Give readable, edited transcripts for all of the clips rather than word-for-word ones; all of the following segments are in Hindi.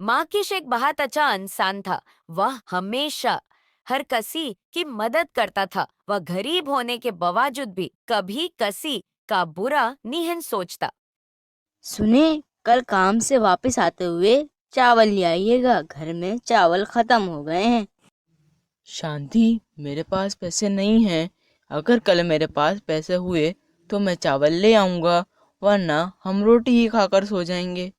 माकिश एक बहुत अच्छा इंसान था। वह हमेशा हर किसी की मदद करता था। वह गरीब होने के बावजूद भी कभी किसी का बुरा नहीं सोचता। सुने, कल काम से वापस आते हुए चावल ले आइएगा, घर में चावल खत्म हो गए हैं। शांति, मेरे पास पैसे नहीं हैं। अगर कल मेरे पास पैसे हुए तो मैं चावल ले आऊँगा, वरना हम रोटी ही खाकर सो जाएंगे।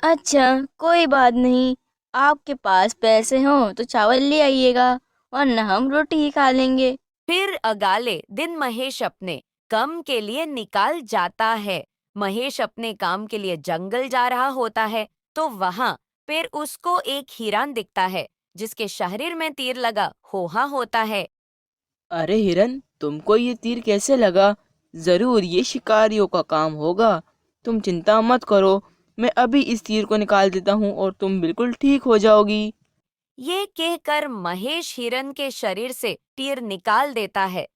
अच्छा, कोई बात नहीं। आपके पास पैसे हों तो चावल ले आइएगा, वरना हम रोटी ही खा लेंगे। फिर अगले दिन महेश अपने काम के लिए निकाल जाता है। महेश अपने काम के लिए जंगल जा रहा होता है, तो वहां फिर उसको एक हिरन दिखता है जिसके शरीर में तीर लगा होहा होता है। अरे हिरन, तुमको ये तीर कैसे लगा? जरूर ये शिकारियों का काम होगा। तुम चिंता मत करो, मैं अभी इस तीर को निकाल देता हूँ और तुम बिल्कुल ठीक हो जाओगी। ये कहकर महेश हिरन के शरीर से तीर निकाल देता है।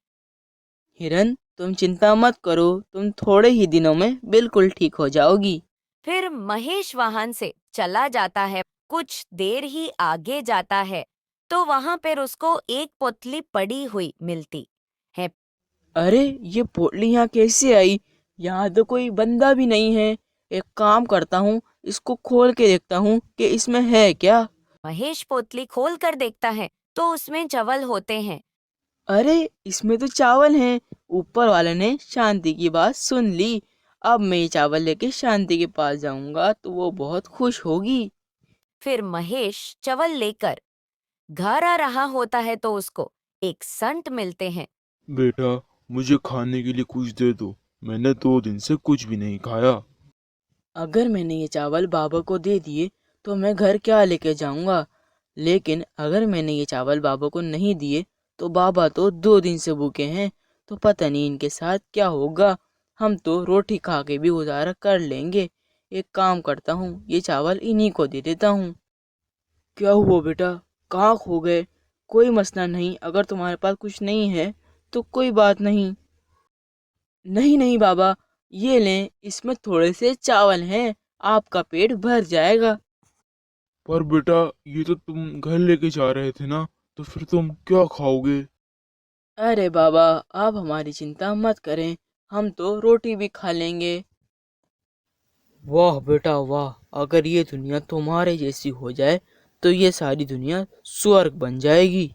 हिरन, तुम चिंता मत करो, तुम थोड़े ही दिनों में बिल्कुल ठीक हो जाओगी। फिर महेश वाहन से चला जाता है। कुछ देर ही आगे जाता है तो वहां पर उसको एक पोटली पड़ी हुई मिलती है। अरे, ये पोटली यहाँ कैसे आई? यहाँ तो कोई बंदा भी नहीं है। एक काम करता हूँ, इसको खोल के देखता हूँ कि इसमें है क्या। महेश पोटली खोल कर देखता है तो उसमें चावल होते हैं। अरे, इसमें तो चावल हैं। ऊपर वाले ने शांति की बात सुन ली। अब मैं ये चावल लेके शांति के पास जाऊंगा तो वो बहुत खुश होगी। फिर महेश चावल लेकर घर आ रहा होता है तो उसको एक संत मिलते हैं। बेटा, मुझे खाने के लिए कुछ दे दो। मैंने 2 दिन से कुछ भी नहीं खाया। अगर मैंने ये चावल बाबा को दे दिए तो मैं घर क्या लेके जाऊंगा? लेकिन अगर मैंने ये चावल बाबा को नहीं दिए तो बाबा तो 2 दिन से भूखे हैं। तो पता नहीं इनके साथ क्या होगा। हम तो रोटी खा के भी गुजारा कर लेंगे। एक काम करता हूँ, ये चावल इन्हीं को दे देता हूँ। क्या हुआ बेटा, कहाँ खो गए? कोई मसला नहीं, अगर तुम्हारे पास कुछ नहीं है तो कोई बात नहीं। नहीं नहीं बाबा, ये लें, इसमें थोड़े से चावल हैं, आपका पेट भर जाएगा। पर बेटा, ये तो तुम घर लेके जा रहे थे ना, तो फिर तुम क्या खाओगे? अरे बाबा, आप हमारी चिंता मत करें, हम तो रोटी भी खा लेंगे। वाह बेटा वाह, अगर ये दुनिया तुम्हारे जैसी हो जाए तो ये सारी दुनिया स्वर्ग बन जाएगी।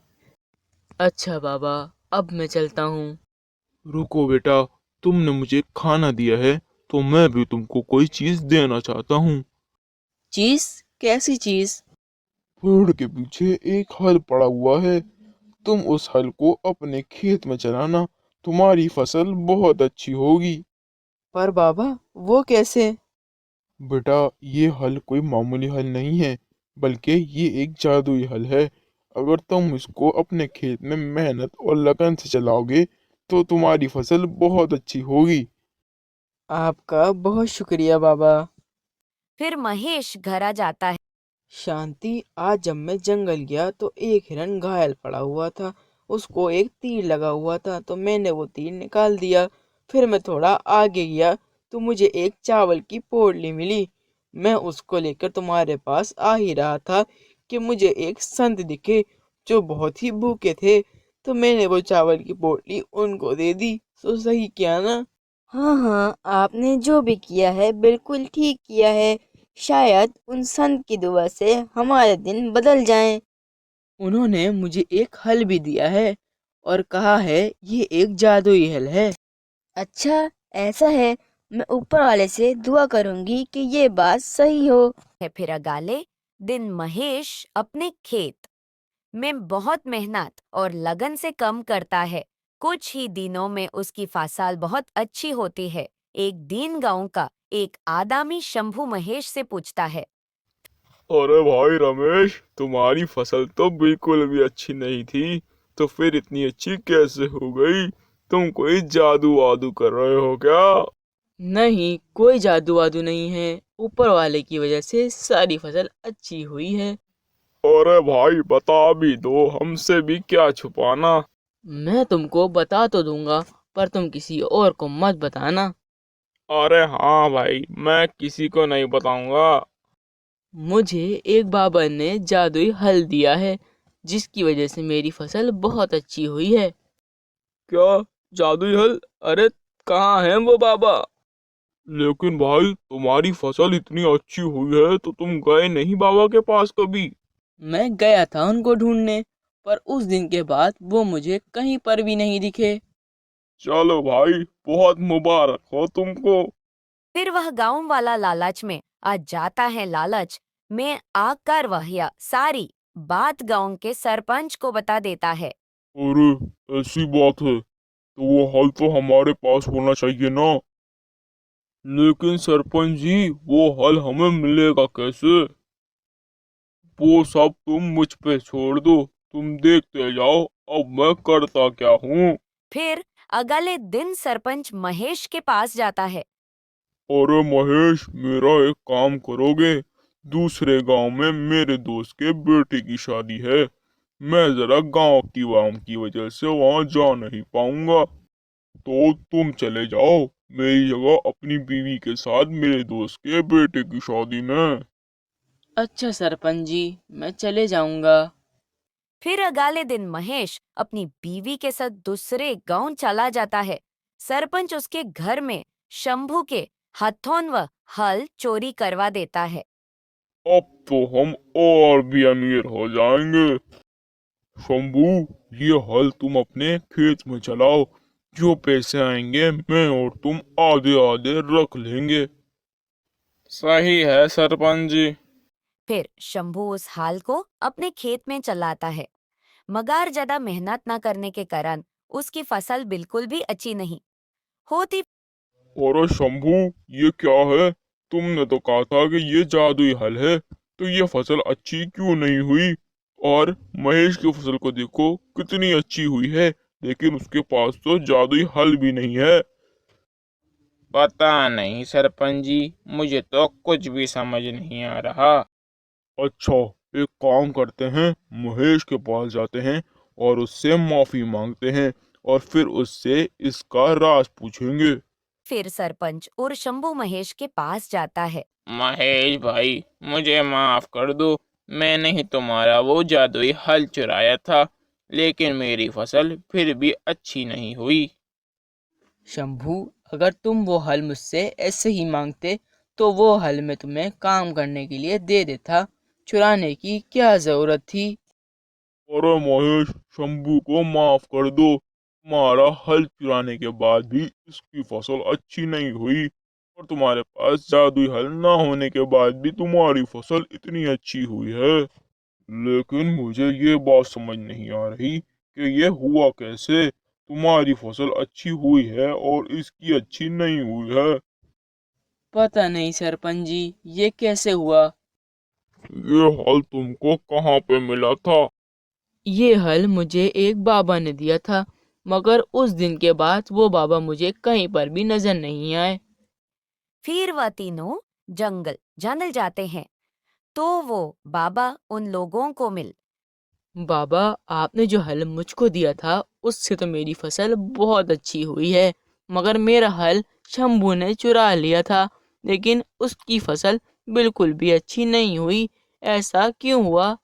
अच्छा बाबा, अब मैं चलता हूँ। रुको बेटा, तुमने मुझे खाना दिया है तो मैं भी तुमको कोई चीज देना चाहता हूँ। चीज? कैसी चीज? पेड़ के पीछे एक हल पड़ा हुआ है। तुम उस हल को अपने खेत में चलाना, तुम्हारी फसल बहुत अच्छी होगी। पर बाबा, वो कैसे? बेटा, ये हल कोई मामूली हल नहीं है, बल्कि ये एक जादुई हल है। अगर तुम इसको अपने खेत में मेहनत और लगन से चलाओगे तो तुम्हारी फसल बहुत अच्छी होगी। आपका बहुत शुक्रिया बाबा। फिर महेश घर आ जाता है। शांति, आज जब मैं जंगल गया तो एक हिरन घायल पड़ा हुआ था। उसको एक तीर लगा हुआ था तो मैंने वो तीर निकाल दिया। फिर मैं थोड़ा आगे गया तो मुझे एक चावल की पोटली मिली। मैं उसको लेकर तुम्हारे पास आ ही रहा था कि मुझे एक संत दिखे जो बहुत ही भूखे थे। तो मैंने वो चावल की पोटली उनको दे दी। तो सही किया ना? हाँ हाँ, आपने जो भी किया है बिल्कुल ठीक किया है। शायद उन संत की दुआ से हमारे दिन बदल जाएं। उन्होंने मुझे एक हल भी दिया है और कहा है ये एक जादुई हल है। अच्छा, ऐसा है। मैं ऊपर वाले से दुआ करूंगी कि ये बात सही हो। फिर अगले दिन महेश अपने खेत में बहुत मेहनत और लगन से काम करता है। कुछ ही दिनों में उसकी फसल बहुत अच्छी होती है। एक दिन गांव का एक आदमी शंभू महेश से पूछता है। अरे भाई रमेश, तुम्हारी फसल तो बिल्कुल भी अच्छी नहीं थी, तो फिर इतनी अच्छी कैसे हो गई? तुम कोई जादू वादू कर रहे हो क्या? नहीं, कोई जादू वादू नहीं है। ऊपर वाले की वजह से सारी फसल अच्छी हुई है। अरे भाई, बता भी दो, हमसे भी क्या छुपाना। मैं तुमको बता तो दूंगा, पर तुम किसी और को मत बताना। अरे हाँ भाई, मैं किसी को नहीं बताऊंगा। मुझे एक बाबा ने जादुई हल दिया है, जिसकी वजह से मेरी फसल बहुत अच्छी हुई है। क्या जादुई हल? अरे कहाँ है वो बाबा? लेकिन भाई तुम्हारी फसल इतनी अच्छी हुई है तो तुम गए नहीं बाबा के पास कभी? मैं गया था उनको ढूंढने, पर उस दिन के बाद वो मुझे कहीं पर भी नहीं दिखे। चलो भाई, बहुत मुबारक हो तुमको। फिर वह गांव वाला लालच में आ जाता है। लालच में आकर वह यह सारी बात गांव के सरपंच को बता देता है। अरे ऐसी बात है तो वो हल तो हमारे पास होना चाहिए ना। लेकिन सरपंच जी, वो हल हमें मिलेगा कैसे? वो सब तुम मुझ पे छोड़ दो, तुम देखते जाओ अब मैं करता क्या हूँ। फिर अगले दिन सरपंच महेश के पास जाता है। अरे महेश, मेरा एक काम करोगे? दूसरे गांव में मेरे दोस्त के बेटे की शादी है। मैं जरा गांव की वाम की वजह से वहां जा नहीं पाऊंगा, तो तुम चले जाओ मेरी जगह अपनी बीवी के साथ मेरे दोस्त के बेटे की शादी में। अच्छा सरपंच जी, मैं चले जाऊंगा। फिर अगले दिन महेश अपनी बीवी के साथ दूसरे गांव चला जाता है। सरपंच उसके घर में शंभू के हथौन व हल चोरी करवा देता है। अब तो हम और भी अमीर हो जाएंगे। शंभू, ये हल तुम अपने खेत में चलाओ। जो पैसे आएंगे मैं और तुम आधे आधे रख लेंगे। सही है सरपंच जी। फिर शंभू उस हाल को अपने खेत में चलाता है, मगर ज्यादा मेहनत न करने के कारण उसकी फसल बिल्कुल भी अच्छी नहीं होती। और शंभू, ये क्या है? तुमने तो कहा था कि ये जादुई हल है, तो ये फसल अच्छी क्यों नहीं हुई? और महेश की फसल को देखो कितनी अच्छी हुई है, लेकिन उसके पास तो जादुई हल भी नहीं है। पता नहीं सरपंच जी, मुझे तो कुछ भी समझ नहीं आ रहा। अच्छा, एक काम करते हैं, महेश के पास जाते हैं और उससे माफी मांगते हैं और फिर उससे इसका राज पूछेंगे। फिर सरपंच और शंभू महेश के पास जाता है। महेश भाई, मुझे माफ कर दो। मैंने ही तुम्हारा वो जादुई हल चुराया था, लेकिन मेरी फसल फिर भी अच्छी नहीं हुई। शंभू, अगर तुम वो हल मुझसे ऐसे ही मांगते तो वो हल मैं तुम्हें काम करने के लिए दे देता। चुराने की क्या जरूरत थी? अरे महेश, शंभू को माफ कर दो। तुम्हारा हल चुराने के बाद भी इसकी फसल अच्छी नहीं हुई, और तुम्हारे पास जादुई हल ना होने के बाद भी तुम्हारी फसल इतनी अच्छी हुई है। लेकिन मुझे ये बात समझ नहीं आ रही कि ये हुआ कैसे। तुम्हारी फसल अच्छी हुई है और इसकी अच्छी नहीं हुई है। पता नहीं सरपंच जी, ये कैसे हुआ। ये हल तुमको कहाँ पे मिला था? ये हल मुझे एक बाबा ने दिया था, मगर उस दिन के बाद वो बाबा मुझे कहीं पर भी नजर नहीं आए। फिर वह तीनों जंगल जाने जाते हैं, तो वो बाबा उन लोगों को मिल। बाबा, आपने जो हल मुझको दिया था उससे तो मेरी फसल बहुत अच्छी हुई है, मगर मेरा हल शंभू ने चुरा लिया था, लेकिन उसकी फसल बिल्कुल भी अच्छी नहीं हुई। ऐसा क्यों हुआ?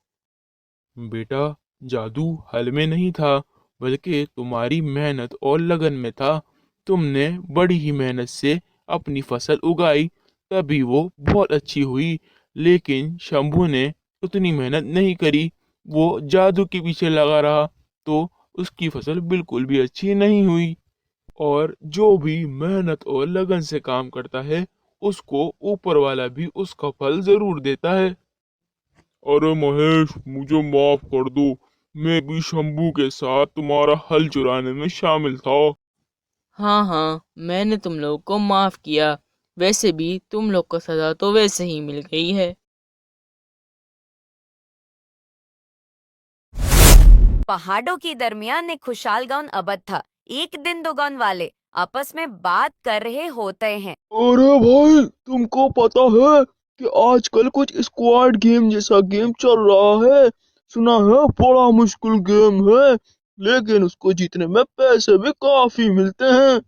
बेटा, जादू हल में नहीं था, बल्कि तुम्हारी मेहनत और लगन में था। तुमने बड़ी ही मेहनत से अपनी फसल उगाई, तभी वो बहुत अच्छी हुई। लेकिन शंभू ने उतनी मेहनत नहीं करी, वो जादू के पीछे लगा रहा, तो उसकी फसल बिल्कुल भी अच्छी नहीं हुई। और जो भी मेहनत और लगन से काम करता है, उसको ऊपर वाला भी उसका फल जरूर देता है। अरे महेश, मुझे माफ कर दो। मैं भी शंभू के साथ तुम्हारा हल चुराने में शामिल था। हाँ हाँ, मैंने तुम लोगों को माफ किया। वैसे भी तुम लोग को सजा तो वैसे ही मिल गई है। पहाड़ों के दरमियान एक खुशहाल गांव आबाद था। एक दिन दो गांव वाले आपस में बात कर रहे होते हैं। अरे भाई, तुमको पता है कि आजकल कुछ स्क्वाड गेम जैसा गेम चल रहा है? सुना है बड़ा मुश्किल गेम है, लेकिन उसको जीतने में पैसे भी काफी मिलते हैं।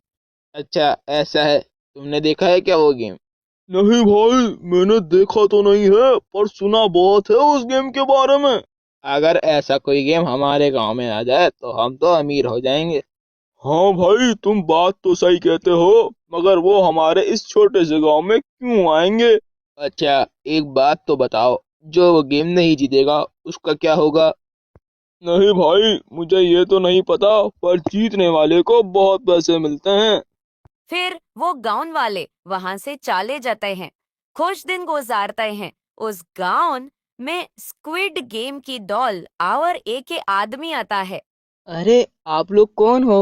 अच्छा ऐसा है, तुमने देखा है क्या वो गेम? नहीं भाई, मैंने देखा तो नहीं है, पर सुना बहुत है उस गेम के बारे में। अगर ऐसा कोई गेम हमारे गांव में आ जाए तो हम तो अमीर हो जाएंगे। हाँ भाई, तुम बात तो सही कहते हो, मगर वो हमारे इस छोटे से गांव में क्यों आएंगे? अच्छा, एक बात तो बताओ, जो वो गेम नहीं जीतेगा उसका क्या होगा? नहीं भाई, मुझे ये तो नहीं पता, पर जीतने वाले को बहुत पैसे मिलते हैं। फिर वो गांव वाले वहां से चले जाते हैं। कुछ दिन गुजारते हैं। उस गांव में स्क्विड गेम की डॉल और एक आदमी आता है। अरे आप लोग कौन हो?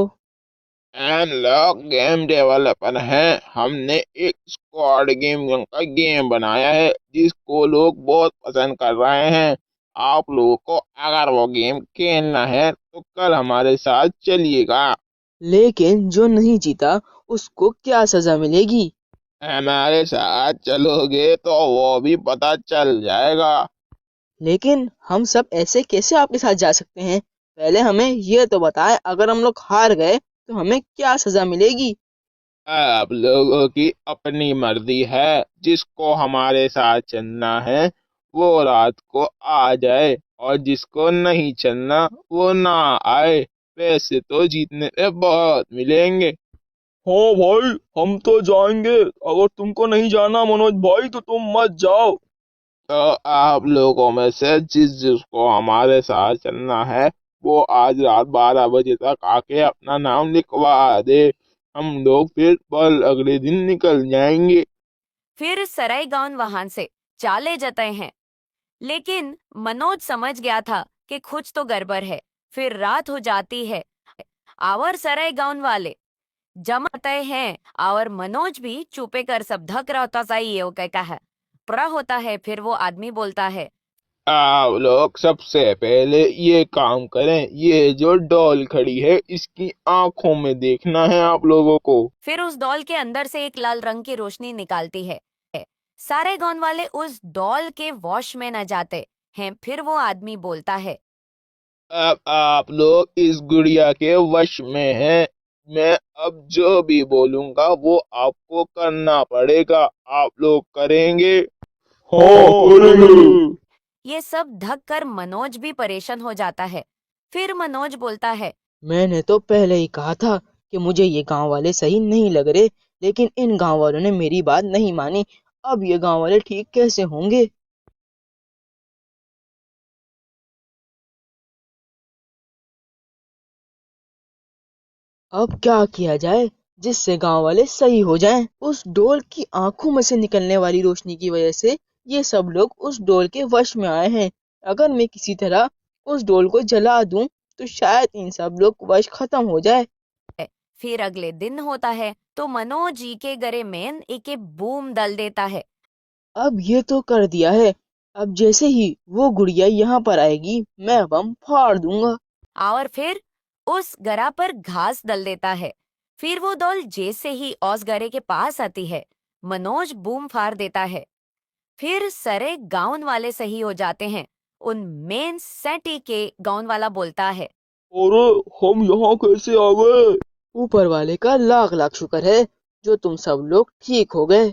हम लोग गेम डेवलपर हैं। हमने एक स्क्वाड गेम का गेम बनाया है जिसको लोग बहुत पसंद कर रहे हैं। आप लोगों को अगर वो गेम खेलना है तो कल हमारे साथ चलिएगा। लेकिन जो नहीं जीता उसको क्या सजा मिलेगी? हमारे साथ चलोगे तो वो भी पता चल जाएगा। लेकिन हम सब ऐसे कैसे आपके साथ जा सकते हैं? पहले हमें ये तो बताएं, अगर हम लोग हार गए तो हमें क्या सजा मिलेगी? आप लोगों की अपनी मर्जी है। जिसको हमारे साथ चलना है वो रात को आ जाए, और जिसको नहीं चलना वो ना आए। पैसे तो जीतने में बहुत मिलेंगे। हाँ भाई, हम तो जाएंगे। अगर तुमको नहीं जाना मनोज भाई तो तुम मत जाओ। तो आप लोगों में से जिस जिसको हमारे साथ चलना है वो आज रात 12 बजे तक आके अपना नाम लिखवा दे। हम लोग फिर कल अगले दिन निकल जाएंगे। फिर सराय गांव वहां से चले जाते हैं। लेकिन मनोज समझ गया था कि कुछ तो गड़बड़ है। फिर रात हो जाती है और सराय गांव वाले जमाते हैं और मनोज भी चुपे कर सब धक रहा होता सही है वो कहता है पूरा होता है। फिर वो आदमी बोलता है। आप लोग सबसे पहले ये काम करें, ये जो डॉल खड़ी है इसकी आंखों में देखना है आप लोगों को। फिर उस डॉल के अंदर से एक लाल रंग की रोशनी निकालती है। सारे गांव वाले उस डॉल के वॉश में न जाते हैं। फिर वो आदमी बोलता है। अब आप लोग इस गुड़िया के वश में हैं। मैं अब जो भी बोलूंगा वो आपको करना पड़ेगा। आप लोग करेंगे? हाँ करेंगे। ये सब धक कर मनोज भी परेशान हो जाता है। फिर मनोज बोलता है। मैंने तो पहले ही कहा था कि मुझे ये गांव वाले सही नहीं लग रहे, लेकिन इन गांव वालों ने मेरी बात नहीं मानी। अब ये गांव वाले ठीक कैसे होंगे? अब क्या किया जाए जिससे गांव वाले सही हो जाएं? उस डोल की आंखों में से निकलने वाली रोशनी की वजह से ये सब लोग उस डोल के वश में आए हैं। अगर मैं किसी तरह उस डोल को जला दूं तो शायद इन सब लोग वश खत्म हो जाए। फिर अगले दिन होता है तो मनोज जी के गरे में एक बूम डाल देता है। अब ये तो कर दिया है। अब जैसे ही वो गुड़िया यहाँ पर आएगी मैं बम फाड़ दूंगा। और फिर उस गरा पर घास डाल देता है। फिर वो डॉल जैसे ही उस गरे के पास आती है मनोज बूम फाड़ देता है। फिर सारे गांव वाले सही हो जाते हैं। उन मेन सेटी के गांव वाला बोलता है। अरे, हम यहाँ कैसे आ गए? ऊपर वाले का लाख लाख शुक्र है जो तुम सब लोग ठीक हो गए।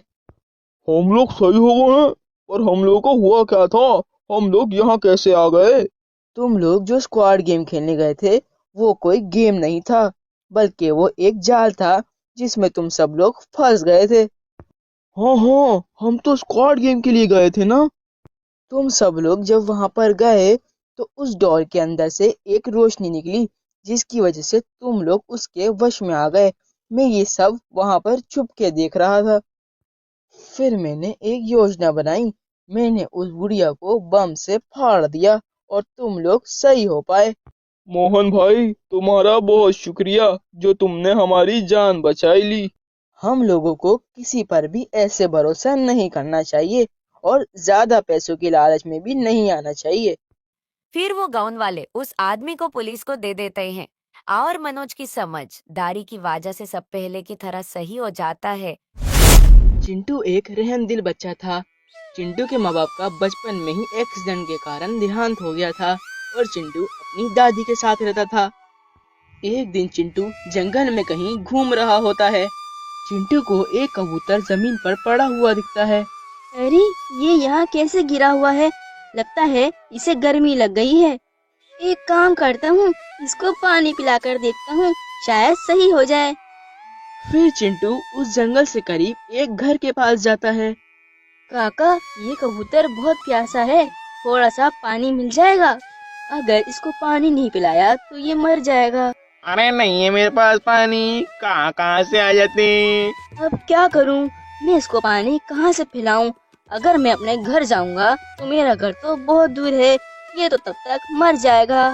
हम लोग सही हो गए हैं, पर हम लोग को हुआ क्या था? हम लोग यहाँ कैसे आ गए? तुम लोग जो स्क्वाड गेम खेलने गए थे वो कोई गेम नहीं था, बल्कि वो एक जाल था जिसमें तुम सब लोग फंस गए थे। हाँ हाँ, हम तो स्क्वाड गेम के लिए गए थे ना। तुम सब लोग जब वहां पर गए तो उस डोर के अंदर से एक रोशनी निकली जिसकी वजह से तुम लोग उसके वश में आ गए। मैं ये सब वहां पर छुप के देख रहा था। फिर मैंने एक योजना बनाई। मैंने उस बुढ़िया को बम से फाड़ दिया और तुम लोग सही हो पाए। मोहन भाई, तुम्हारा बहुत शुक्रिया जो तुमने हमारी जान बचाई ली। हम लोगों को किसी पर भी ऐसे भरोसा नहीं करना चाहिए और ज्यादा पैसों की लालच में भी नहीं आना चाहिए। फिर वो गांव वाले उस आदमी को पुलिस को दे देते हैं और मनोज की समझदारी की वजह से सब पहले की तरह सही हो जाता है। चिंटू एक रहमदिल बच्चा था। चिंटू के माँ बाप का बचपन में ही एक्सीडेंट के कारण देहांत हो गया था और चिंटू अपनी दादी के साथ रहता था। एक दिन चिंटू जंगल में कहीं घूम रहा होता है चिंटू को एक कबूतर जमीन पर पड़ा हुआ दिखता है। अरे, ये यहाँ कैसे गिरा हुआ है? लगता है इसे गर्मी लग गई है। एक काम करता हूँ, इसको पानी पिलाकर देखता हूँ, शायद सही हो जाए। फिर चिंटू उस जंगल से करीब एक घर के पास जाता है। काका, ये कबूतर बहुत प्यासा है, थोड़ा सा पानी मिल जाएगा? अगर इसको पानी नहीं पिलाया तो ये मर जाएगा। अरे नहीं है मेरे पास पानी, कहाँ कहाँ से आ जाते हैं। अब क्या करूँ? मैं इसको पानी कहाँ से पिलाऊं? अगर मैं अपने घर जाऊंगा तो मेरा घर तो बहुत दूर है, ये तो तब तक मर जाएगा।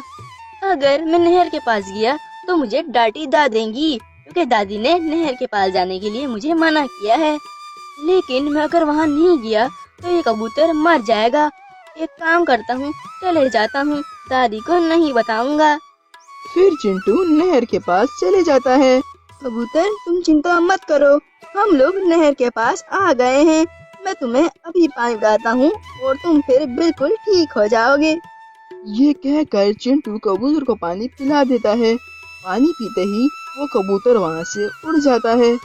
अगर मैं नहर के पास गया तो मुझे डांटी देंगी, क्योंकि दादी ने नहर के पास जाने के लिए मुझे मना किया है। लेकिन मैं अगर वहाँ नहीं गया तो ये कबूतर मर जाएगा। एक काम करता हूँ, चले जाता हूँ, दादी को नहीं बताऊंगा। फिर चिंटू नहर के पास चले जाता है। कबूतर, तुम चिंता मत करो, हम लोग नहर के पास आ गए हैं। मैं तुम्हें अभी पानी पिलाता हूँ और तुम फिर बिल्कुल ठीक हो जाओगे। ये कहकर चिंटू कबूतर को पानी पिला देता है। पानी पीते ही वो कबूतर वहाँ से उड़ जाता है।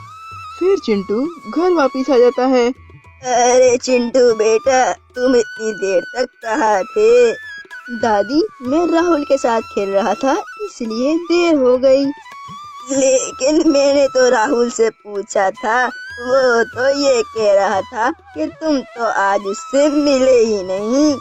फिर चिंटू घर वापिस आ जाता है। अरे चिंटू बेटा, तुम इतनी देर तक कहाँ थे? दादी, मैं राहुल के साथ खेल रहा था, इसलिए देर हो गई। लेकिन मैंने तो राहुल से पूछा था, वो तो ये कह रहा था कि तुम तो आज उससे मिले ही नहीं।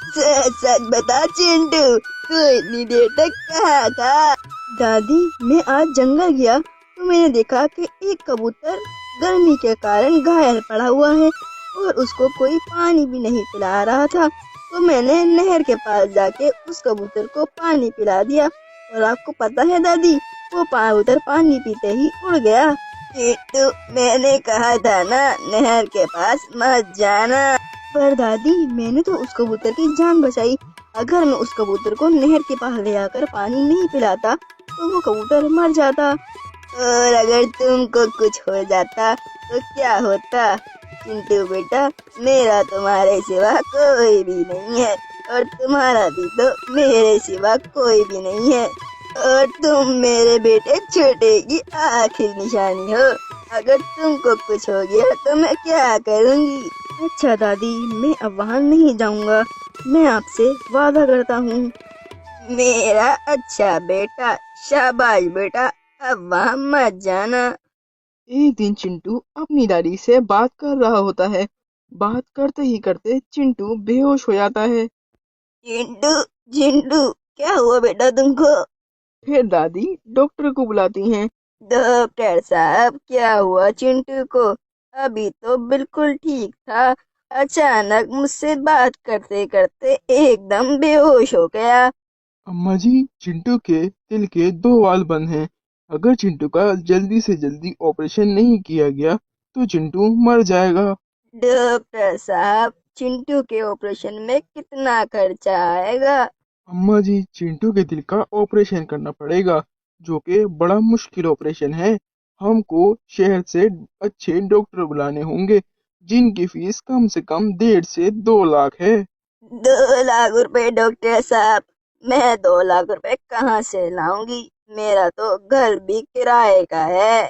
सच सच बता चिंटू, तू इतनी देर तक कहाँ था? दादी, मैं आज जंगल गया तो मैंने देखा कि एक कबूतर गर्मी के कारण घायल पड़ा हुआ है और उसको कोई पानी भी नहीं पिला रहा था। तो मैंने नहर के पास जाके उस कबूतर को पानी पिला दिया और आपको पता है दादी, वो कबूतर पानी पीते ही उड़ गया। तो मैंने कहा था ना, नहर के पास मत जाना। पर दादी, मैंने तो उस कबूतर की जान बचाई। अगर मैं उस कबूतर को नहर के पास ले आकर पानी नहीं पिलाता तो वो कबूतर मर जाता। और अगर तुमको कुछ हो जाता तो क्या होता? चिंटू बेटा, मेरा तुम्हारे सिवा कोई भी नहीं है और तुम्हारा भी तो मेरे सिवा कोई भी नहीं है, और तुम मेरे बेटे छोटे की आखिरी निशानी हो। अगर तुमको कुछ हो गया तो मैं क्या करूँगी? अच्छा दादी, मैं अब वहाँ नहीं जाऊँगा, मैं आपसे वादा करता हूँ। मेरा अच्छा बेटा, शाबाश बेटा, अब वहाँ मत जाना। एक दिन चिंटू अपनी दादी से बात कर रहा होता है। बात करते ही करते चिंटू बेहोश हो जाता है। चिंटू, चिंटू, क्या हुआ बेटा तुमको? फिर दादी डॉक्टर को बुलाती हैं। डॉक्टर साहब, क्या हुआ चिंटू को? अभी तो बिल्कुल ठीक था, अचानक मुझसे बात करते करते एकदम बेहोश हो गया। अम्मा जी, चिंटू के दिल के 2 वाल्व बंद हैं। अगर चिंटू का जल्दी से जल्दी ऑपरेशन नहीं किया गया तो चिंटू मर जाएगा। डॉक्टर साहब, चिंटू के ऑपरेशन में कितना खर्चा आएगा? अम्मा जी, चिंटू के दिल का ऑपरेशन करना पड़ेगा, जो कि बड़ा मुश्किल ऑपरेशन है। हमको शहर से अच्छे डॉक्टर बुलाने होंगे, जिनकी फीस कम से कम 1.5 से 2 लाख है। 2 लाख रुपए डॉक्टर साहब, मैं 2 लाख रुपए कहाँ से लाऊंगी? मेरा तो घर भी किराए का है।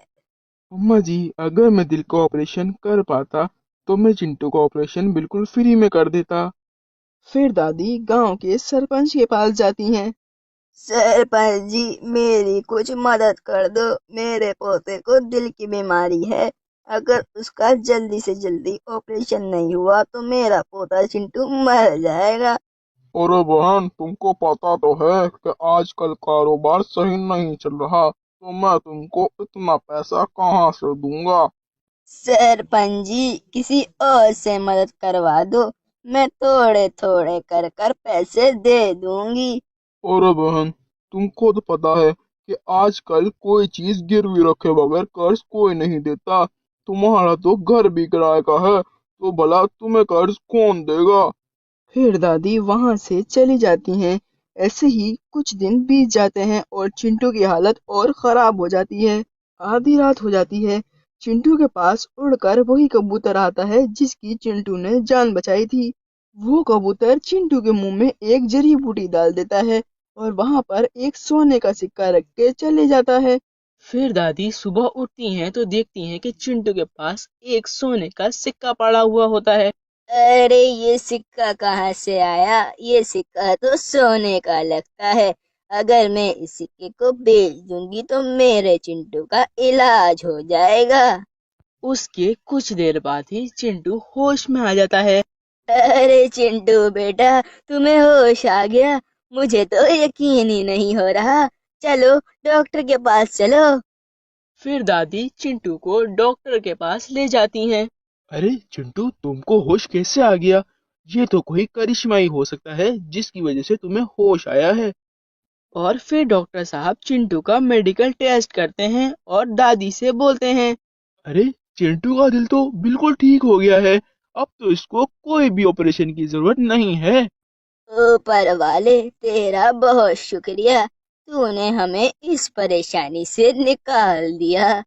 अम्मा जी, अगर मैं दिल का ऑपरेशन कर पाता तो मैं चिंटू का ऑपरेशन बिल्कुल फ्री में कर देता। फिर दादी गांव के सरपंच के पास जाती हैं। सरपंच जी, मेरी कुछ मदद कर दो, मेरे पोते को दिल की बीमारी है। अगर उसका जल्दी से जल्दी ऑपरेशन नहीं हुआ तो मेरा पोता चिंटू मर जाएगा। अरे बहन, तुमको पता तो है कि आजकल कारोबार सही नहीं चल रहा, तो मैं तुमको इतना पैसा कहाँ से दूंगा। सरपंच जी, किसी और से मदद करवा दो, मैं थोड़े थोड़े कर कर पैसे दे दूंगी। अरे बहन, तुमको तो पता है कि आजकल कोई चीज गिरवी रखे बगैर कर्ज कोई नहीं देता। तुम्हारा तो घर भी किराए का है, तो भला तुम्हें कर्ज कौन देगा। फिर दादी वहां से चली जाती हैं। ऐसे ही कुछ दिन बीत जाते हैं और चिंटू की हालत और खराब हो जाती है। आधी रात हो जाती है। चिंटू के पास उड़कर वही कबूतर आता है जिसकी चिंटू ने जान बचाई थी। वो कबूतर चिंटू के मुंह में एक जड़ी बूटी डाल देता है और वहां पर एक सोने का सिक्का रख के चले जाता है। फिर दादी सुबह उठती हैं तो देखती हैं कि चिंटू के पास एक सोने का सिक्का पड़ा हुआ होता है। अरे ये सिक्का कहाँ से आया? ये सिक्का तो सोने का लगता है। अगर मैं इस सिक्के को बेच दूंगी तो मेरे चिंटू का इलाज हो जाएगा। उसके कुछ देर बाद ही चिंटू होश में आ जाता है। अरे चिंटू बेटा, तुम्हें होश आ गया? मुझे तो यकीन ही नहीं हो रहा। चलो डॉक्टर के पास चलो। फिर दादी चिंटू को डॉक्टर के पास ले जाती हैं। अरे चिंटू, तुमको होश कैसे आ गया? ये तो कोई करिश्मा ही हो सकता है जिसकी वजह से तुम्हें होश आया है। और फिर डॉक्टर साहब चिंटू का मेडिकल टेस्ट करते हैं और दादी से बोलते हैं। अरे चिंटू का दिल तो बिल्कुल ठीक हो गया है। अब तो इसको कोई भी ऑपरेशन की जरूरत नहीं है। ऊपर वाले, तेरा बहुत शुक्रिया। तूने हमें इस परेशानी से निकाल दिया।